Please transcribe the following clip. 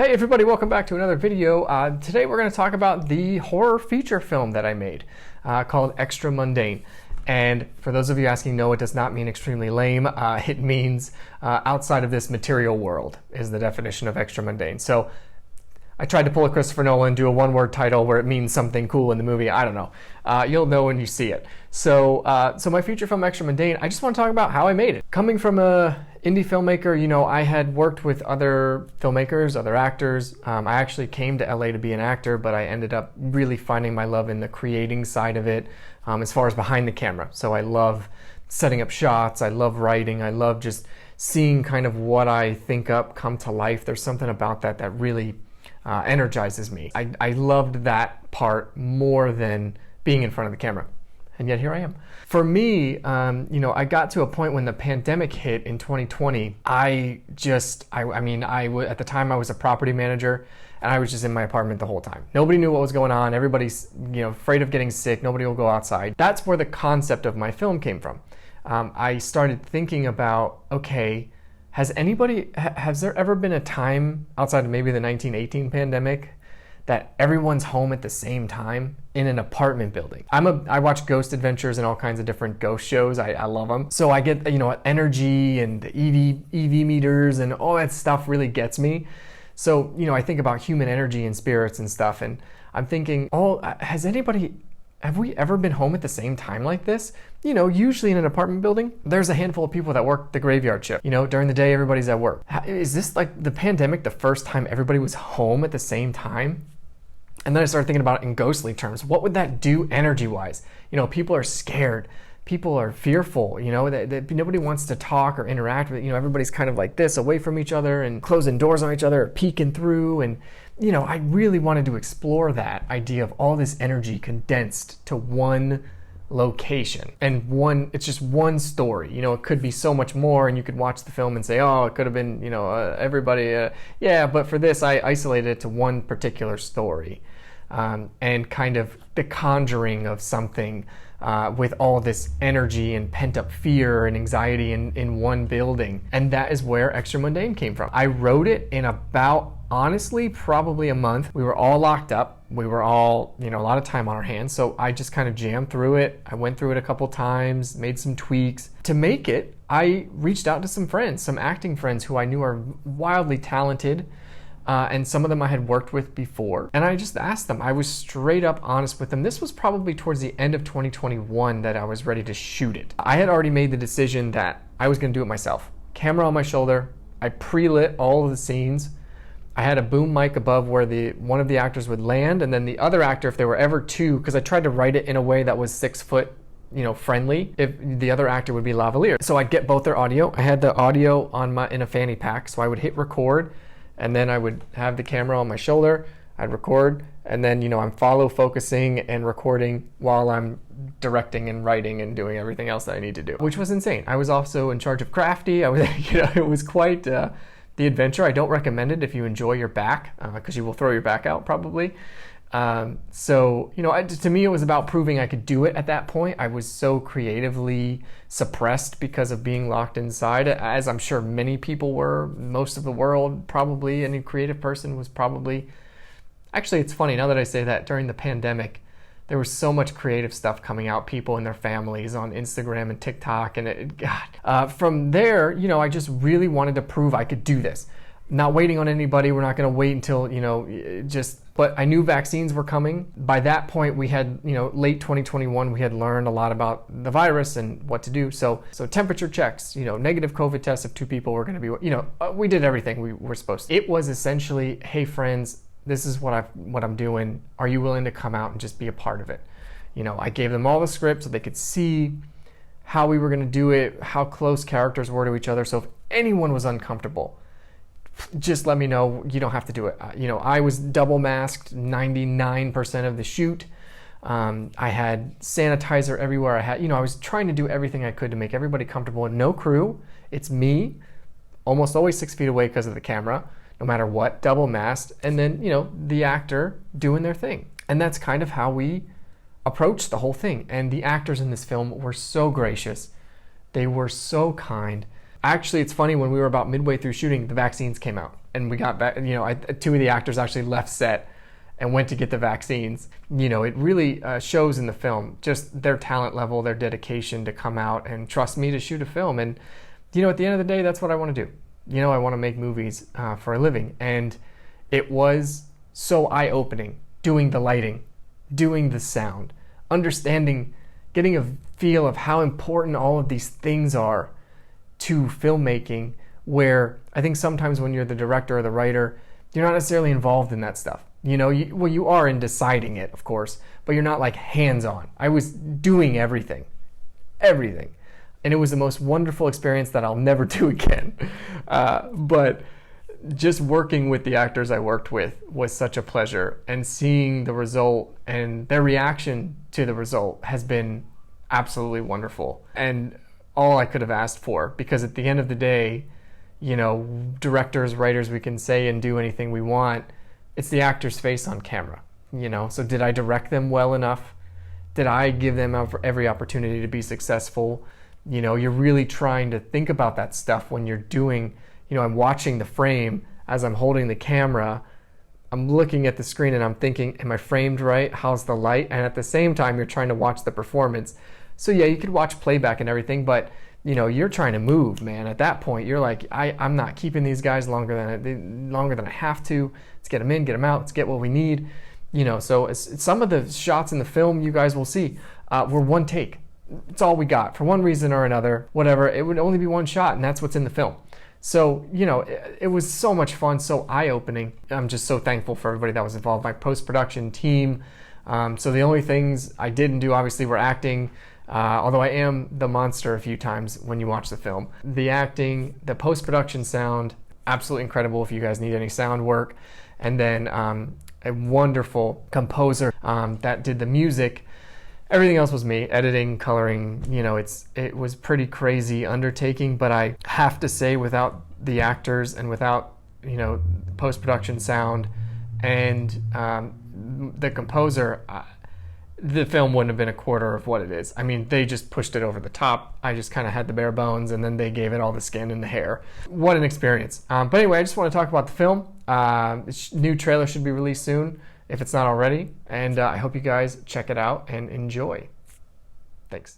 Hey everybody, welcome back to another video. Today we're going to talk about the horror feature film that I made called Extra Mundane. And for those of you asking, no, it does not mean extremely lame. It means outside of this material world is the definition of extra mundane. So I tried to pull a Christopher Nolan, do a one-word title where it means something cool in the movie. I don't know. You'll know when you see it. So my feature film, Extra Mundane, I just want to talk about how I made it. Coming from a indie filmmaker, you know, I had worked with other filmmakers, other actors. I actually came to LA to be an actor, but I ended up really finding my love in the creating side of it, as far as behind the camera. So I love setting up shots. I love writing. I love just seeing kind of what I think up come to life. There's something about that that really energizes me. I loved that part more than being in front of the camera. And yet here I am. For me, you know, I got to a point when the pandemic hit in 2020. At the time I was a property manager and I was just in my apartment the whole time. Nobody knew what was going on. Everybody's, you know, afraid of getting sick. Nobody will go outside. That's where the concept of my film came from. I started thinking about, okay, has there ever been a time outside of maybe the 1918 pandemic that everyone's home at the same time in an apartment building? I watch Ghost Adventures and all kinds of different ghost shows. I love them. So I get, you know, energy and the EV meters and all that stuff really gets me. So, you know, I think about human energy and spirits and stuff, and I'm thinking, have we ever been home at the same time like this? You know, usually in an apartment building, there's a handful of people that work the graveyard shift. You know, during the day, everybody's at work. Is this like the pandemic, the first time everybody was home at the same time? And then I started thinking about it in ghostly terms. What would that do energy-wise? You know, people are scared. People are fearful. You know, nobody wants to talk or interact with, you know, everybody's kind of like this, away from each other and closing doors on each other, or peeking through. And, you know, I really wanted to explore that idea of all this energy condensed to one location and it's just one story. You know, it could be so much more, and you could watch the film and say, oh, it could have been, you know, everybody, yeah, but for this, I isolated it to one particular story, and kind of the conjuring of something with all this energy and pent-up fear and anxiety in one building. And that is where Extra Mundane came from. I wrote it in about, honestly, probably a month. We were all locked up. We were all, you know, a lot of time on our hands. So I just kind of jammed through it. I went through it a couple times, made some tweaks. To make it, I reached out to some friends, some acting friends who I knew are wildly talented. And some of them I had worked with before. And I just asked them. I was straight up honest with them. This was probably towards the end of 2021 that I was ready to shoot it. I had already made the decision that I was going to do it myself. Camera on my shoulder. I pre-lit all of the scenes. I had a boom mic above where one of the actors would land, and then the other actor, if there were ever two, because I tried to write it in a way that was 6 foot, you know, friendly, if the other actor would be lavalier. So I'd get both their audio. I had the audio in a fanny pack, so I would hit record, and then I would have the camera on my shoulder. I'd record, and then, you know, I'm follow focusing and recording while I'm directing and writing and doing everything else that I need to do, which was insane. I was also in charge of Crafty. It was quite the adventure. I don't recommend it if you enjoy your back, because you will throw your back out probably. So, you know, to me, it was about proving I could do it at that point. I was so creatively suppressed because of being locked inside, as I'm sure many people were, most of the world, probably any creative person was probably. Actually, it's funny, now that I say that, during the pandemic, there was so much creative stuff coming out, people and their families on Instagram and TikTok, and from there, you know, I just really wanted to prove I could do this. Not waiting on anybody. We're not going to wait until, you know, but I knew vaccines were coming. By that point, we had, you know, late 2021, we had learned a lot about the virus and what to do. So temperature checks, you know, negative COVID tests if 2 people were going to be, you know, we did everything we were supposed to. It was essentially, hey friends, this is what I'm doing. Are you willing to come out and just be a part of it? You know, I gave them all the script so they could see how we were going to do it, how close characters were to each other. So if anyone was uncomfortable, just let me know. You don't have to do it. You know, I was double masked 99% of the shoot. I had sanitizer everywhere. I was trying to do everything I could to make everybody comfortable. And no crew. It's me, almost always 6 feet away because of the camera, no matter what, double masked. And then, you know, the actor doing their thing. And that's kind of how we approached the whole thing. And the actors in this film were so gracious. They were so kind. Actually, it's funny, when we were about midway through shooting, the vaccines came out. and we got back, two of the actors actually left set and went to get the vaccines. It really shows in the film just their talent level, their dedication to come out and trust me to shoot a film. And, at the end of the day, that's what I want to do. I want to make movies for a living. And it was so eye-opening doing the lighting, doing the sound, understanding, getting a feel of how important all of these things are to filmmaking, where I think sometimes when you're the director or the writer, you're not necessarily involved in that stuff. You are in deciding it, of course, but you're not like hands-on. I was doing everything. And it was the most wonderful experience that I'll never do again. But just working with the actors I worked with was such a pleasure, and seeing the result and their reaction to the result has been absolutely wonderful. And all I could have asked for, because at the end of the day, directors, writers, we can say and do anything we want. It's the actor's face on camera, So did I direct them well enough? Did I give them every opportunity to be successful? You're really trying to think about that stuff when you're doing, I'm watching the frame as I'm holding the camera. I'm looking at the screen and I'm thinking, am I framed right? How's the light? And at the same time, you're trying to watch the performance. So yeah, you could watch playback and everything, but you're trying to move, man. At that point, you're like, I'm not keeping these guys longer than I have to. Let's get them in, get them out. Let's get what we need. So some of the shots in the film you guys will see were one take. It's all we got for one reason or another, whatever. It would only be one shot, and that's what's in the film. So, it was so much fun, so eye-opening. I'm just so thankful for everybody that was involved, my post-production team. So the only things I didn't do, obviously, were acting. Although I am the monster a few times when you watch the film. The acting, the post-production sound, absolutely incredible if you guys need any sound work. And then a wonderful composer that did the music. Everything else was me, editing, coloring. It was pretty crazy undertaking, but I have to say, without the actors and without, post-production sound and the composer, the film wouldn't have been a quarter of what it is. I mean, they just pushed it over the top. I just kind of had the bare bones, and then they gave it all the skin and the hair. What an experience. But anyway, I just want to talk about the film. New trailer should be released soon, if it's not already. And I hope you guys check it out and enjoy. Thanks.